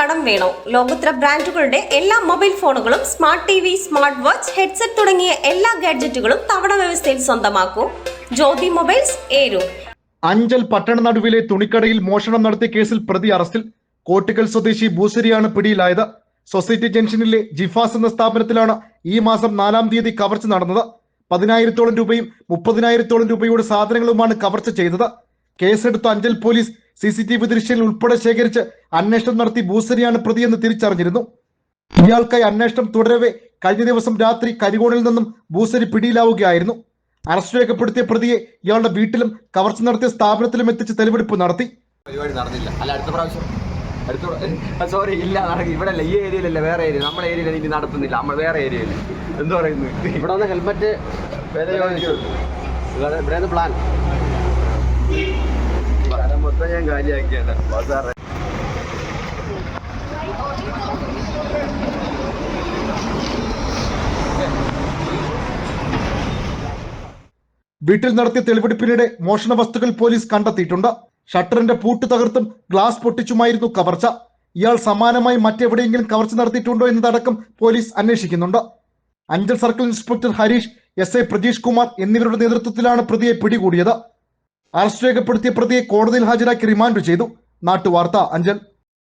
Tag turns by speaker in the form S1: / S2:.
S1: കടം വേണോ? ലോകോത്തര ബ്രാൻഡുകളുടെ എല്ലാ മൊബൈൽ ഫോണുകളും smart T V, smart watch, headset തുടങ്ങിയ എല്ലാ ഗാഡ്ജറ്റുകളും തവണ വ്യവസ്ഥയിൽ സ്വന്തമാക്കൂ. ജ്യോതി മൊബൈൽസ്, ഏരൂർ.
S2: അഞ്ചൽ പട്ടണ നടുവിലെ തുണിക്കടയിൽ മോഷണം നടത്തിയ കേസിൽ പ്രതി അറസ്റ്റിൽ. കോട്ടിക്കൽ സ്വദേശി ഭൂസരിയാണ് പിടിയിലായത്. സൊസൈറ്റി ജംഗ്ഷനിലെ ജിഫാസ് എന്ന സ്ഥാപനത്തിലാണ് ഈ മാസം 4-ാം തീയതി കവർച്ച നടന്നത്. 10,000-ഓളം രൂപയും 30,000-ഓളം രൂപയുടെ സാധനങ്ങളുമാണ് കവർച്ച ചെയ്തത്. കേസെടുത്ത അഞ്ചൽ പോലീസ് CCTV ദൃശ്യങ്ങൾ ഉൾപ്പെടെ ശേഖരിച്ച് അന്വേഷണം നടത്തി ഭൂസരിയാണ് പ്രതിയെന്ന് തിരിച്ചറിഞ്ഞിരുന്നു. ഇയാൾക്കായി അന്വേഷണം തുടരവെ കഴിഞ്ഞ ദിവസം രാത്രി കരികോണിൽ നിന്നും ഭൂസരി പിടിയിലാവുകയായിരുന്നു. അറസ്റ്റ് രേഖപ്പെടുത്തിയ പ്രതിയെ ഇയാളുടെ വീട്ടിലും കവർച്ച നടത്തിയ സ്ഥാപനത്തിലും എത്തിച്ച് തെളിവെടുപ്പ് നടത്തി.
S3: പരിപാടി നടന്നില്ല. അല്ല, അടുത്ത പ്രാവശ്യം സോറി ഇല്ല, ഇവിടെ അല്ല, ഈ ഏരിയയിലല്ല, വേറെ ഏരിയ. നമ്മുടെ ഏരിയയിൽ ഇനി നടത്തുന്നില്ല, നമ്മൾ വേറെ ഏരിയയിൽ. എന്താ പറയുന്നത്, ഇവിടെ വന്ന് ഹെൽമെറ്റ് ഇവിടെ പ്ലാൻ മൊത്തം ഞാൻ കാര്യമാക്കിയാണ് സാറേ.
S2: വീട്ടിൽ നടത്തിയ തെളിവെടുപ്പിനിടെ മോഷണ വസ്തുക്കൾ പോലീസ് കണ്ടെത്തിയിട്ടുണ്ട്. ഷട്ടറിന്റെ പൂട്ട് തകർത്തും ഗ്ലാസ് പൊട്ടിച്ചുമായിരുന്നു കവർച്ച. ഇയാൾ സമാനമായി മറ്റെവിടെയെങ്കിലും കവർച്ച നടത്തിയിട്ടുണ്ടോ എന്നതടക്കം പോലീസ് അന്വേഷിക്കുന്നുണ്ട്. Anchal circle inspector Harish, SI Prajeesh Kumar എന്നിവരുടെ നേതൃത്വത്തിലാണ് പ്രതിയെ പിടികൂടിയത്. അറസ്റ്റ് രേഖപ്പെടുത്തിയ പ്രതിയെ കോടതിയിൽ ഹാജരാക്കി റിമാൻഡ് ചെയ്തു. നാട്ടുവാർത്ത, അഞ്ചൽ.